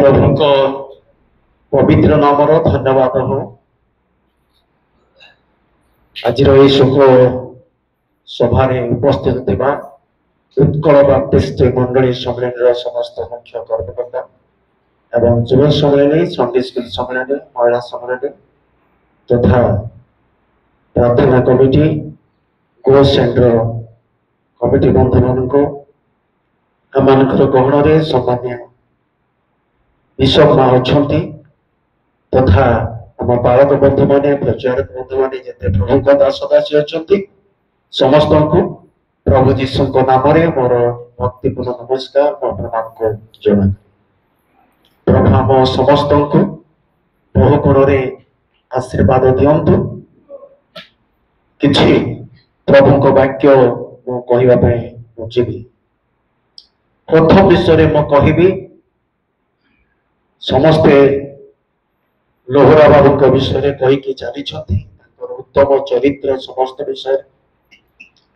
प्रभु को पवित्र नाम धन्यवाद हो। आज शुभ सभा उपस्थित थिबा उत्कल बाप्टिस्ट मंडली सम्मेलन समस्त मुख्य कर्मकर्ता एवं युव सम्मेलन संडे स्कूल सम्मेलन महिला सम्मेलन तथा प्रार्थना कमिटी को सेंटर कमिटी बंधु मान आम गहन सम्मान्य विश्व माँ अच्छा तथा आम बालक बंधु मैंने प्रचारक बंधु मैंने जिते प्रभु दास दासी अच्छा समस्त को प्रभु जीशु नाम मोर भक्तिपूर्ण नमस्कार प्रणाम को जना। प्रभु आम समस्त को बहु गुण आशीर्वाद दिंतु। किछि प्रभु को वाक्य मु कहवाई जीवी। प्रथम विषय मु कहबी समस्ते लोहरा बाबू विषय कहीकि चली उत्तम चरित्र समस्त विषय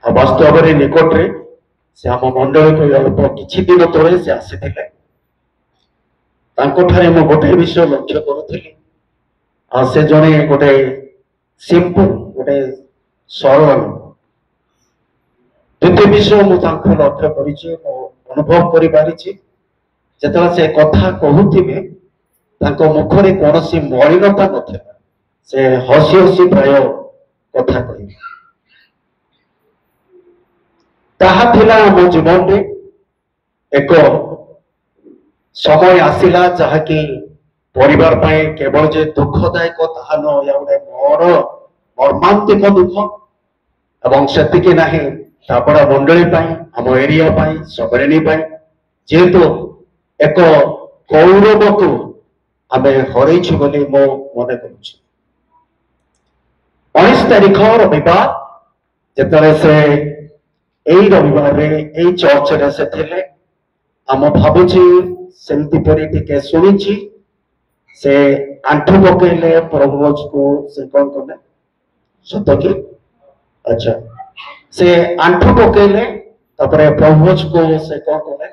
वास्तव में निकट से आम मंडल को अल्प किछि दिन तले से आसी गोटे विषय लक्ष्य करुली से जड़े गोटे सिंपल गोटे सरल द्वितीय विषय मुझे लक्ष्य करूभव कर से कथा कहूथिबे मुखरे कौन सी मलिनता नथिला से हसी हसी प्राय कथा कह ताहा मो जीवन में एक समय आसिला जहाँकि परिवार पाए केवल जे दुखदायक ताहा न गोटे मोर मर्मांतिक दुख एवं सेतिकी नाही तापड़ा मंडली आम एरिया सबरेणी जेहेतु एक गौरव को आम हरइछु बोली मो मन करुछि। 19 तारिख रविवार जिते से यही रविवार यही चर्च रे से थिले आम भावुची सेमती परी टिके सुनिछि से आंठू पकेले प्रभु को से कौन कले सत कि अच्छा से आंठू पकेले तापरे प्रभु को से कौन कले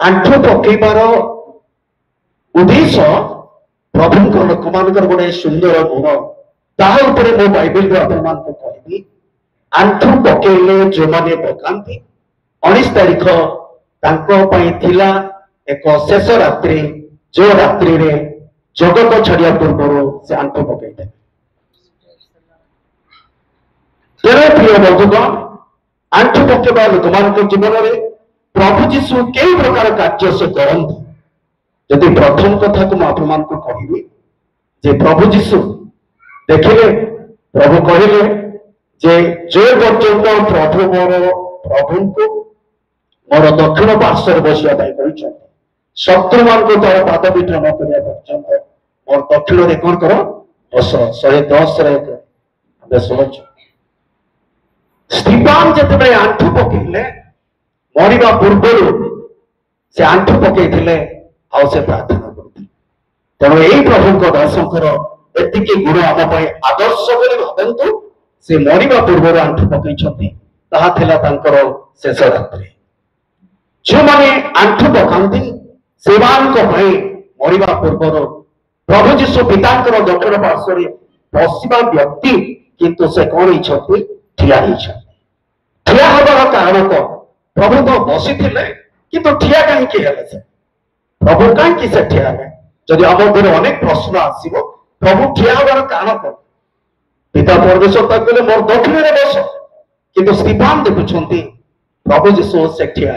आंठू पकेबार उद्देश्य प्रभु लोक मान गोटे सुंदर गुण ताहा उपरे मो बाइबल आपण को कहबी आंठू पकेले जो माने पकांती 19 तारिख थिला एक शेष रात्रि जो रात्रि रे जगत छड़िया पूर्व से आंठू पकईदे। तेरे प्रिय बंधुगण आंठू पकेबा लोक मान जीवन में प्रभु जीशु कई प्रकार कार्य से करते जदि प्रथम कथा को आपण मान को कहबी जे प्रभु जीशु देखिले प्रभु कहले जे जो पर्यंत प्रभु को मोर दक्षिण पार्श्व बसिया कहते शत्रु मान को तार पादपीठ न करने पर्यंत मोर दक्षिण में कौन कर बस 110 स्टीफान जिते आंठू पकईले मरिबा पूर्व से आंठू पकई से प्रार्थना करते तेणु यही प्रभु दासंकर एतिकी गुण आम आदर्श भावतु से मरिबा पूर्व आंठू पकई शेष रात्रि जो माने आंठू पकाती से मरिबा पूर्व प्रभु जीशु पिता दक्षिण पार्श्व बसवा व्यक्ति किंतु से कौन ठिया ठिया हबार कारण कौन प्रभु तो बसी किंतु ठिया कहीं प्रभु कहीं से ठिया है जदि आम घर अनेक प्रश्न आसो प्रभु ठिया हबार कारण कौन पिता परमेश्वर कहले मोर दक्षिण में बस किंतु स्टीफान देखुंट प्रभु जीशु से ठिया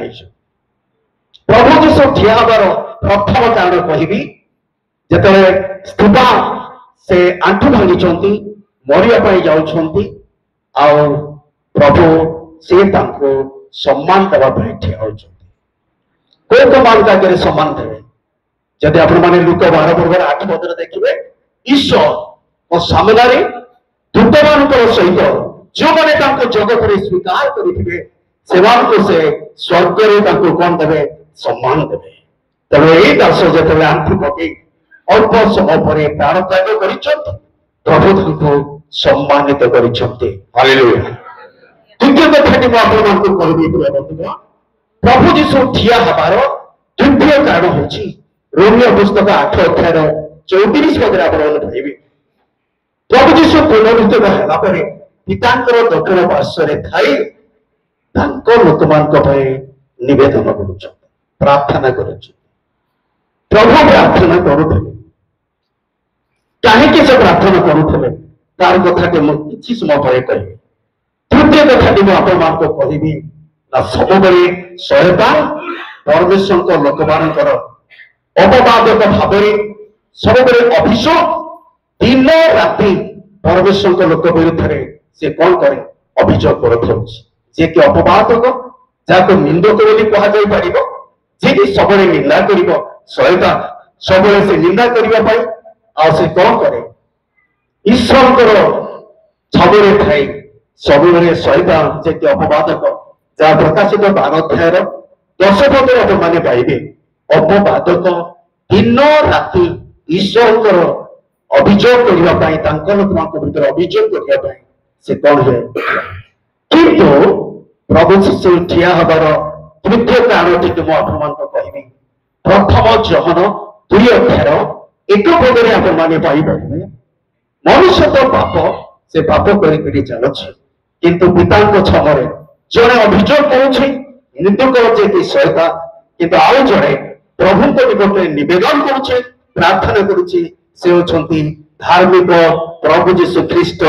प्रभु जीशु ठिया हबार प्रथम कारण कहबी जिते स्टीफान से आंठू भांगी मरिया जाऊँच प्रभु से सम्मान देवाई ठिया होती को मान आगे सम्मान देवे जदि आपण मैंने लुक 12 वर्ग 8 पद देखिए ईश्वर सामने दूत मान सहित जो मैंने जगत में स्वीकार करेंगे से स्वर्ग में कौन देवे सम्मान देवे। तेणु यही दास जो आंठू पकई अल्प समय पर प्राण त्याग कर प्रभु सम्मानित कर द्वितीय कथाटी कहबी प्रभु जीशु ठिया हबार ତୃତୀୟ କାରଣ ହେଉଛି ରୋମିଓ ପୁସ୍ତକ 8 ଅଧ୍ୟାୟର 34 ପଦରେ ଆପଣମାନେ ପାଇବେ ପ୍ରଭୁ ଯୀଶୁ ପୁନରୁତ୍ଥିତ ହେଲା ପରେ ପିତାଙ୍କର ଦକ୍ଷିଣ ପାର୍ଶ୍ୱରେ ଥାଇ ତାଙ୍କ ଲୋକମାନଙ୍କ ପାଇଁ ନିବେଦନ କରୁଛନ୍ତି, ପ୍ରାର୍ଥନା କରୁଛନ୍ତି। ପ୍ରଭୁ ପ୍ରାର୍ଥନା କରୁଥିଲେ। କାହିଁକି ସେ ପ୍ରାର୍ଥନା କରୁଥିଲେ ତାର କଥାଟି ମୁଁ କିଛି ସମୟ ପରେ କହିବି। ତୃତୀୟ କଥାଟି ମୁଁ ଆପଣମାନଙ୍କୁ କହିବି ନା ସବୁବେଳେ ଶୟତାନ ପରମେଶ୍ୱରଙ୍କ ଲୋକମାନଙ୍କର ଅପବାଦକ ଭାବରେ ସବୁବେଳେ ଅଭିଯୋଗ ଦିନ ରାତି ପରମେଶ୍ୱରଙ୍କ ଲୋକ ବିରୁଦ୍ଧରେ ସେ କଣ କରେ? ଅଭିଯୋଗ କରିଥାଉଛି। ଯିଏକି ଅପବାଦକ, ଯାହାକୁ ନିନ୍ଦକ ବୋଲି କୁହାଯାଇ ପାରିବ, ଯିଏକି ସବୁବେଳେ ନିନ୍ଦା କରିବ। ଶୟତାନ ସବୁବେଳେ ସେ ନିନ୍ଦା କରିବା ପାଇଁ ଆଉ ସେ କଣ କରେ? ଈଶ୍ୱରଙ୍କର ସବୁବେଳେ ଥାଇ ସବୁବେଳେ ଶୟତାନ ଯିଏକି ଅପବାଦକ, ଯାହା ପ୍ରକାଶିତ 12 ଅଧ୍ୟାୟର 10 ପଦରେ ଆପଣମାନେ ପାଇବେ। ଅପବାଦକ ଦିନ ରାତି ଈଶ୍ୱରଙ୍କର ଅଭିଯୋଗ କରିବା ପାଇଁ, ତାଙ୍କ ଲୋକମାନଙ୍କ ଭିତରେ ଅଭିଯୋଗ କରିବା ପାଇଁ ସେ କଣ ହୁଏ? କିନ୍ତୁ ପ୍ରଭୁ ଯୀଶୁ ଠିଆ ହେବାର ତୃତୀୟ କାରଣଟିକୁ ମୁଁ ଆପଣମାନଙ୍କୁ କହିବି। ପ୍ରଥମ ଯୋହନ 2 ଅଧ୍ୟାୟର 1 ପଦରେ ଆପଣମାନେ ପାଇପାରିବେ। ମନୁଷ୍ୟ ତ ପାପ, ସେ ପାପ କରିକରି ଚାଲୁଛି, କିନ୍ତୁ ପିତାଙ୍କ ଛମରେ ଜଣେ ଅଭିଯୋଗ କରୁଛି, ନିନ୍ଦୁକ ଯିଏକି ଶୟତାନ, କିନ୍ତୁ ଆଉ ଜଣେ ପ୍ରଭୁଙ୍କ ନିକଟରେ ନିବେଦନ କରୁଛି, ପ୍ରାର୍ଥନା କରୁଛି। ସେ ହେଉଛନ୍ତି ଧାର୍ମିକ ପ୍ରଭୁ ଯୀଶୁ ଖ୍ରୀଷ୍ଟ,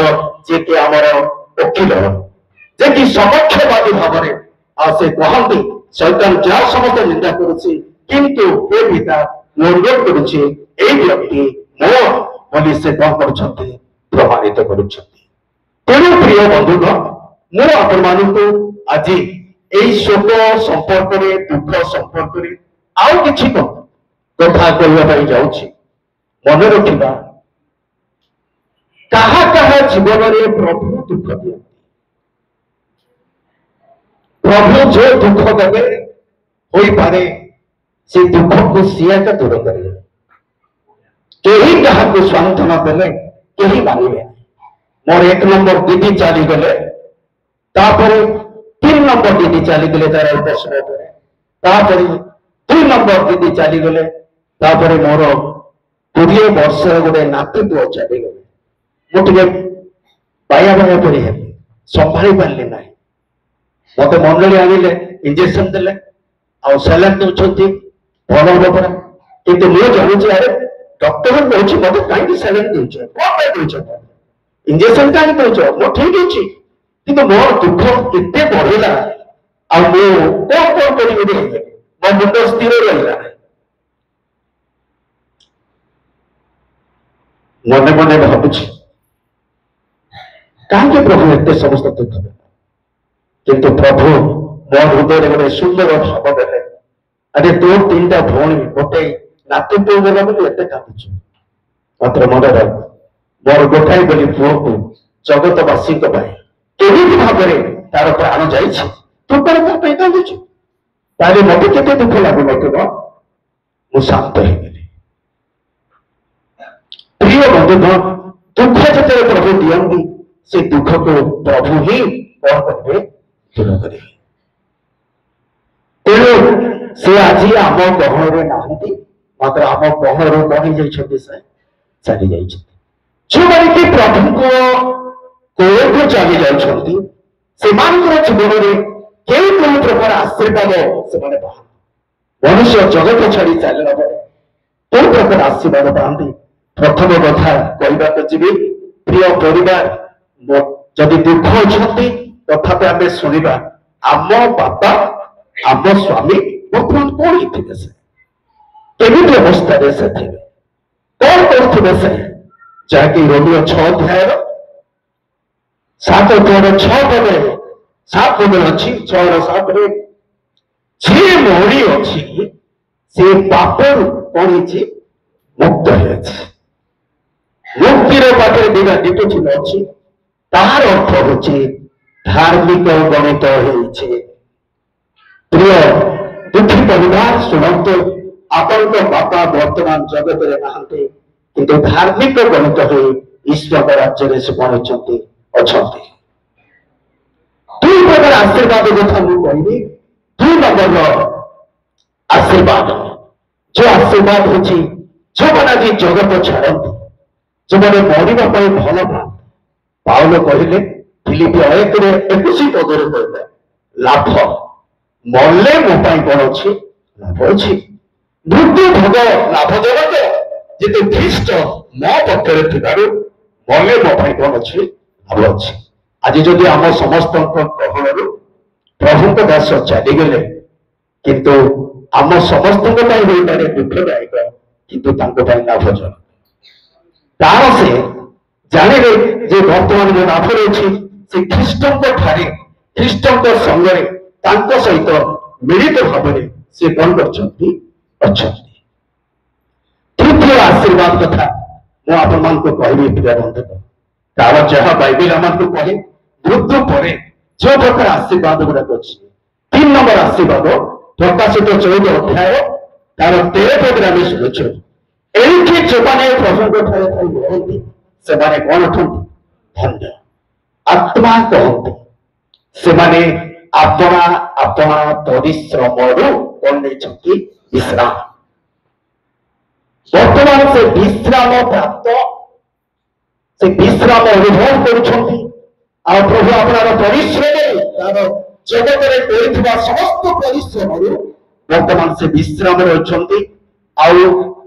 ଯିଏକି ଆମର ଓକିଲ, ଯିଏକି ସମକ୍ଷବାଦୀ ଭାବରେ ଆଉ ସେ କହନ୍ତି ଶୟତାନ ଯାହା ସମସ୍ତେ ନିନ୍ଦା କରୁଛି, କିନ୍ତୁ ଏ ପିତା ଅନୁରୋଧ କରୁଛି ଏଇ ବ୍ୟକ୍ତି ମୋ ବୋଲି ସେ କଣ କରୁଛନ୍ତି? ପ୍ରମାଣିତ କରୁଛନ୍ତି। ତେଣୁ ପ୍ରିୟ ବନ୍ଧୁଗଣ, ମୁଁ ଆପଣମାନଙ୍କୁ ଆଜି ଏଇ ଶୋକ ସମ୍ପର୍କରେ, ଦୁଃଖ ସମ୍ପର୍କରେ ଆଉ କିଛି କଥା କହିବା ପାଇଁ ଯାଉଛି। ମନେ ରଖିବା, କାହା କାହା ଜୀବନରେ ପ୍ରଭୁ ଦୁଃଖ ଦିଅନ୍ତି। ପ୍ରଭୁ ଯୋଉ ଦୁଃଖ ଦେବେ ହୋଇପାରେ ସେ ଦୁଃଖକୁ ସିଏ ଏକା ଦୂର କରିବେ। କେହି କାହାକୁ ସାନ୍ତ୍ୱନା ଦେଲେ କେହି ମାନିବେ। ମୋର 1 ନମ୍ବର ଦିଦି ଚାଲିଗଲେ, ତାପରେ 3 ନମ୍ବର ଦିଦି ଚାଲିଗଲେ ତାର ଅଳ୍ପ ସମୟ ପରେ, ତାପରେ 2 ନମ୍ବର ଦିଦି ଚାଲିଗଲେ, ତାପରେ ମୋର 20 ବର୍ଷର ଗୋଟେ ନାତି ପୁଅ ଚାଲିଗଲେ। ମୁଁ ଟିକେ ବାୟା ବାୟା ପରି ହେଲି, ସମ୍ଭାଳି ପାରିଲି ନାହିଁ। ମତେ ମଣ୍ଡଳୀ ଆଣିଲେ, ଇଞ୍ଜେକ୍ସନ ଦେଲେ, ଆଉ ସାଲାଇନ୍ ଦଉଛନ୍ତି, ଭଲ ହବ ପରା। କିନ୍ତୁ ମୁଁ ଜାଣୁଛି ଆରେ ଡକ୍ଟର କହୁଛି ମତେ କାହିଁକି ସାଲାଇନ୍ ଦଉଛ, କଣ ପାଇଁ ଦଉଛ, ଇଞ୍ଜେକ୍ସନ କାହିଁକି ଦଉଛ? ମୁଁ ଠିକ ଅଛି, କିନ୍ତୁ ମୋର ଦୁଃଖ ଏତେ ବଢିଲା, ଆଉ ମୁଁ କଣ କରିବି ରହିଲେ, ମୋ ମୁଣ୍ଡ ସ୍ଥିର ରହିଲା। ମନେ ମନେ ଭାବୁଛି କାହିଁକି ପ୍ରଭୁ ଏତେ ସମସ୍ତ ଦୁଃଖ ଦେଲେ? କିନ୍ତୁ ପ୍ରଭୁ ମୋ ହୃଦୟରେ ଗୋଟେ ସୁନ୍ଦର ଭାବ ଦେଲେ, ଆରେ ତୋ 3ଟା ଭଉଣୀ, ଗୋଟେ ନାତି ପୁଅ ଗଲା ବୋଲି ଏତେ କାନ୍ଦୁଛୁ, ମାତ୍ର ମନେ ରଖ ମୋର ଗୋଟାଏ ବୋଲି ପୁଅକୁ ଜଗତବାସୀଙ୍କ ପାଇଁ କେମିତି ଭାବରେ ତାର ପ୍ରାଣ ଯାଇଛି, ତୁ କଣ ତା ପାଇଁ କାନ୍ଦୁଛୁ? ତାହେଲେ ମତେ କେତେ ଦୁଃଖ ଲାଗୁନଥିବ? ମୁଁ ଶାନ୍ତ ହେଇଗଲି। ପ୍ରିୟ ବନ୍ଧୁଗଣ, ଦୁଃଖ ଯେତେବେଳେ ପ୍ରଭୁ ଦିଅନ୍ତି, ସେ ଦୁଃଖକୁ ପ୍ରଭୁ ହିଁ କଣ କରିବେ? ଦୂର କରିବେ। ତେଣୁ ସେ ଆଜି ଆମ ଗହଣରେ ନାହାନ୍ତି, ମାତ୍ର ଆମ ଗହଣରୁ କଣ ହେଇଯାଇଛନ୍ତି? ସେ ଚାଲି ଯାଇଛନ୍ତି। ଯେଉଁମାନେ କି ପ୍ରଭୁଙ୍କ କୋଳକୁ ଚାଲି ଯାଉଛନ୍ତି, ସେମାନଙ୍କର ଜୀବନରେ କେଉଁ କେଉଁ ପ୍ରକାର ଆଶୀର୍ବାଦ ସେମାନେ ପାଆନ୍ତି? ମନୁଷ୍ୟ ଜଗତ ଛାଡି ଚାଲିଲା ପରେ କୋଉ ପ୍ରକାର ଆଶୀର୍ବାଦ ପାଆନ୍ତି? ପ୍ରଥମ କଥା କହିବାକୁ ଯିବି, ପ୍ରିୟ ପରିବାର, ଯଦି ଦୁଃଖ ଅଛନ୍ତି ତଥାପି ଆମେ ଶୁଣିବା, ଆମ ବାପା, ଆମ ସ୍ୱାମୀ ବର୍ତ୍ତମାନ କଣ ହେଇଥିବେ? ସେ କେମିତି ଅବସ୍ଥାରେ ସେ ଥିବେ, କଣ କରୁଥିବେ ସେ? ଯାହାକି ରୋମିଓ 6 ଅଧ୍ୟାୟର 7 ଅଧ୍ୟାୟର 6 ପଦରେ 7 ପଦରେ ଅଛି, 6ର 7ରେ, ଯିଏ ମରି ଅଛି ସେ ପାପରୁ କଣ ହେଇଛି? ମୁକ୍ତ ହେଇଛି। ମୁକ୍ତିର ପାଖରେ ଦିଟା ଚିହ୍ନ ଅଛି, ତାହାର ଅର୍ଥ ହଉଛି ଧାର୍ମିକ ଗଣିତ ହେଇଛି। ପ୍ରିୟ ଦୁଃଖୀ ପରିବାର, ଶୁଣନ୍ତୁ, ଆପଣଙ୍କ ବାପା ବର୍ତ୍ତମାନ ଜଗତରେ ନାହାନ୍ତି, କିନ୍ତୁ ଧାର୍ମିକ ଗଣିତ ହୋଇ ଈଶ୍ୱର ରାଜ୍ୟରେ ସେ ପହଞ୍ଚିଛନ୍ତି, ଅଛନ୍ତି। 2 ପ୍ରକାର ଆଶୀର୍ବାଦ କଥା ମୁଁ କହିବି। 2 ନମ୍ବରର आशीर्वाद जो आशीर्वाद हूँ जो मैंने आज जगत छाड़ती जो मैंने मरवा भल पाते पाउल कहले फिलिपि 1:21 पदर कहले लाभ मरले मो कौन अच्छी लाभ अच्छी मृत्यु भोग लाभ जगत जेते ख्रीष्ट मो पक्षरे थिबारु मरले मो कौन अच्छी लाभ अच्छी आज जदि आम समस्त गहण प्रभु दास चलीगले किंतु आम समस्त दुखदायक किंतु लाभजनक कारण से जानवे जे वर्तमान जो लाभ रही से ख्रीष्टों ठारे ख्रीष्टों संगे सहित मिलित भाव में से कौन कर तृतीय आशीर्वाद कथा मुझे कहबी प्रिय बंधु कारण जहाँ बाइबल आमको कहे मृत्यु पर जो प्रकार आशीर्वाद गुड़ाक अच्छी 3 नंबर आशीर्वाद प्रकाशित 14 अध्याय तार 13 पद आम शुणुचु एठी जो मैंने प्रभु ठारे से माने कौन उठती धन्य आत्मा कहते से माने अपना अपना परिश्रम कौन नहीं विश्राम वर्तमान से विश्राम प्राप्त से विश्राम अनुभव कर प्रभु अपना परिश्रम जगत में समस्त परिश्रम वर्तमान से विश्राम अच्छी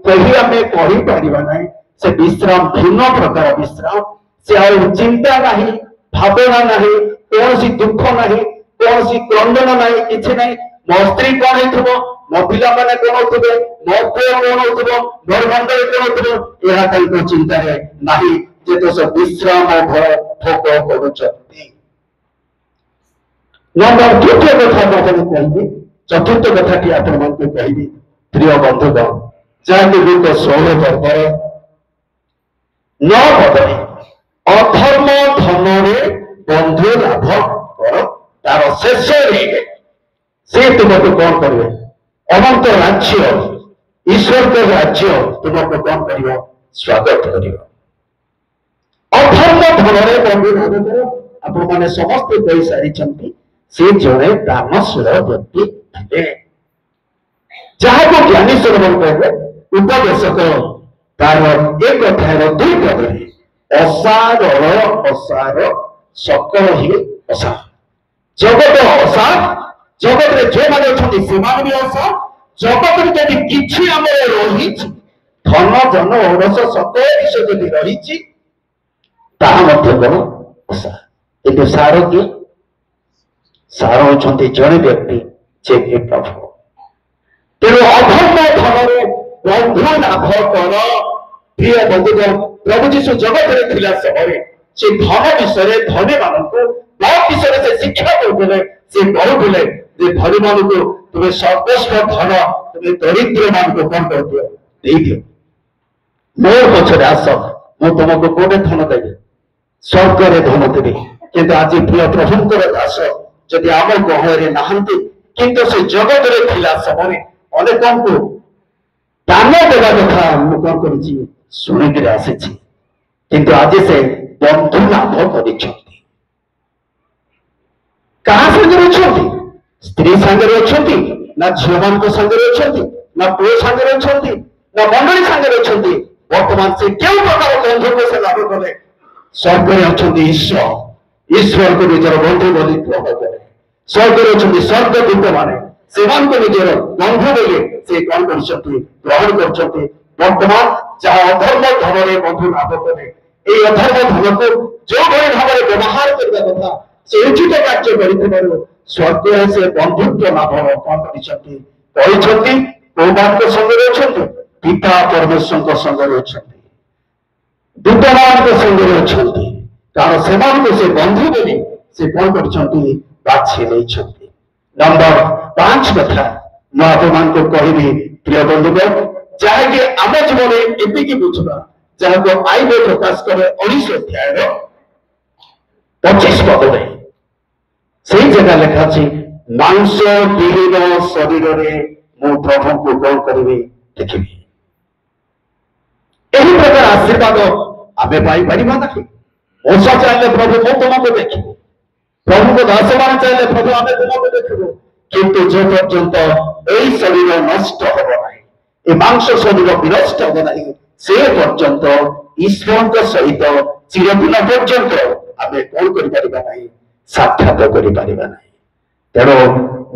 कही आम कहीपर ना से विश्राम भिन्न प्रकार विश्राम से चिंता नहीं भावना नहीं कौन सी दुख नहीं कौन सी क्रंदन नहीं किसी नहीं मो स्त्री कौन हो मो पिला मैंने कौन हो मो पुओ कौन हो मोर बंधु कौन हो चिंता नहीं जे तो सब विश्राम भोग कर नंबर तृतीय कथा कहि चतुर्थ कथाटी आपण मानक कहि प्रिय बंधुगण जहाँकि 16 पदर 9 पदरे अधर्म धन बंधु लाभ कर तार शेष से तुमको कौन करेंगे अनंत राज्य ईश्वर के राज्य तुमको कौन कर स्वागत कर अधर्म धन बंधु लाभ कर आपण मैंने समस्त कही सारी से जड़े प्राणशील व्यक्ति थे जहाँ को ज्ञानेश्वर कहे उपदेशक तार 1 अध्याय 2 पदरे असार असार सकल ही असार जगत असार जगत रे जो माने अछंती सेमान भी असार जगत रे जदि किछि हमर रही धन जन ओरस सकल विषय जदि रही ताहा मध्य कोन असार एते सार की सार होती जड़े व्यक्ति जे कि प्रभु तेणु अधर्म धन बंधु लाभ कर प्रिय बंधुगण प्रभु जीशु जगत में थिला समय से धन विषय धनी मान विषय से शिक्षा करते से कहते जे धनी मान को तुम्हें सर्वस्व धन तुम्हें दरिद्र मान को कौन कर दियो मोर पछरे आस मु तुमको कोटे धन देवी स्वर्ग धन देवी किंतु आज प्रिय प्रभुंकर दास जदि आम गहल नहांती किंतु से जगत रे थिला समय अनेक को दान देवा कथा मु कौन करी शुणिक आसी किंतु आज से बंधु लाभ कर स्त्री सांगे अच्छा ना झील मान सांगे अच्छा ना पुओ सांगे अच्छा ना मंडली सांगे अच्छा वर्तमान से क्यों प्रकार बंधु को से लाभ कले स्वर्ग अच्छा ईश्वर ईश्वर को निजर बंधु बोली ग्रहण करे स्वर्ग अच्छे स्वर्गदूत माने से निजर बंधु बोले से कौन ग्रहण कर वर्तमान जहाँ अधर्म धन बंधु लाभ करे ये अधर्म धन को जो भाई भाव में व्यवहार करने कथा से उचित कार्य कर स्वर्ग से बंधुत्व लाभ कौन कर संगे अच्छा पिता परमेश्वर संगे अच्छा दूत मान संगे अच्छा कारण से बंधु बोली से कौन कर बाछी नहीं नंबर 5 कथा मुझे को कहबी प्रिय बंधुगण जहाँकि आम जीवन एतिकी बुझा जहाँ को आईबे प्रकाश करे 19 अध्याय 25 पदरे से जगह लिखा मांस विहीन शरीर मु प्रभु को कौन करी देखी यही प्रकार आशीर्वाद आमे पाई परिबा नहीं मोसा चाहे प्रभु मु तुमको देखी प्रभु को दास मान चाहे प्रभु आमे तुमको देखो किंतु जो पर्यंत এই শরীর নষ্ট হব না এই মাংস শরীর বিনষ্ট হব না সে পর্যন্ত ଈଶ୍ୱରଙ୍କ ସହିତ ଚିରଦିନ ପର୍ଯ୍ୟନ୍ତ ଆମେ କଣ କରିପାରିବା ନାହିଁ ସାକ୍ଷାତ କରିପାରିବା ନାହିଁ ତେଣୁ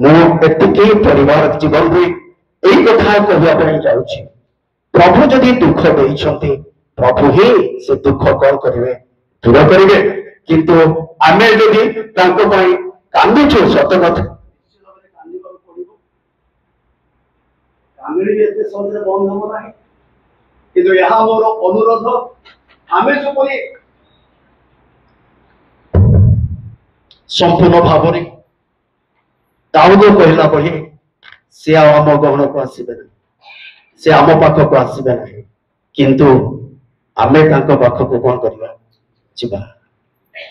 ମୁଁ ଏତିକି ପରିବାର ଜୀବନରେ ଏଇ କଥା କହିବା ପାଇଁ ଯାଉଛି ପ୍ରଭୁ ଯଦି ଦୁଃଖ ଦେଇଛନ୍ତି ପ୍ରଭୁ ହିଁ ସେ ଦୁଃଖ କଣ କରିବେ ଦୂର କରିବେ କିନ୍ତୁ ଆମେ ଯଦି ତାଙ୍କ ପାଇଁ କାନ୍ଦୁଛୁ ସତ କଥା ଏତେ ସହଜରେ ବନ୍ଦ ହବ ନାହିଁ କିନ୍ତୁ ଏହା ମୋର ଅନୁରୋଧ ଆମେ ଯେପରି ସମ୍ପୂର୍ଣ୍ଣ ଭାବରେ ଦାଉଦ କହିଲା ଭଳି ସେ ଆଉ ଆମ ଗହଣକୁ ଆସିବେ ନାହିଁ ସେ ଆମ ପାଖକୁ ଆସିବେ ନାହିଁ କିନ୍ତୁ ଆମେ ତାଙ୍କ ପାଖକୁ କଣ କରିବା ଯିବା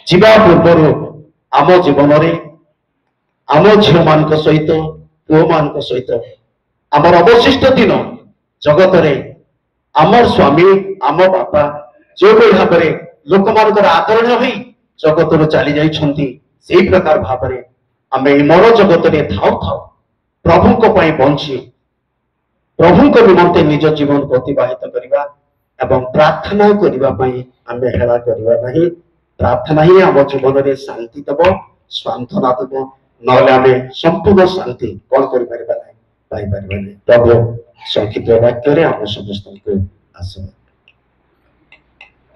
ଯିବା ପୂର୍ବରୁ ଆମ ଜୀବନରେ ଆମ ଝିଅମାନଙ୍କ ସହିତ ପୁଅମାନଙ୍କ ସହିତ ଆମର ଅବଶିଷ୍ଟ ଦିନ ଜଗତରେ ଆମର ସ୍ୱାମୀ ଆମ ବାପା ଯେଉଁଭଳି ଭାବରେ ଲୋକମାନଙ୍କର ଆଦରଣୀୟ ହୋଇ ଜଗତରୁ ଚାଲି ଯାଇଛନ୍ତି ସେଇ ପ୍ରକାର ଭାବରେ ଆମେ ଏହି ମର ଜଗତରେ ଥାଉ ଥାଉ ପ୍ରଭୁଙ୍କ ପାଇଁ ବଞ୍ଚି ପ୍ରଭୁଙ୍କ ନିମନ୍ତେ ନିଜ ଜୀବନକୁ ଅତିବାହିତ କରିବା ଏବଂ ପ୍ରାର୍ଥନା କରିବା ପାଇଁ ଆମେ ହେଳା କରିବା ନାହିଁ ପ୍ରାର୍ଥନା ହିଁ ଆମ ଜୀବନରେ ଶାନ୍ତି ଦେବ ସାନ୍ତ୍ୱନା ଦେବ ନହେଲେ ଆମେ ସମ୍ପୂର୍ଣ୍ଣ ଶାନ୍ତି କଣ କରିପାରିବା ନାହିଁ ପାଇପାରିବା ନାହିଁ ପ୍ରଭୁ ସଂକ୍ଷିପ୍ତ ବାକ୍ୟରେ ଆମ ସମସ୍ତଙ୍କୁ ଆଶୀର୍ବାଦ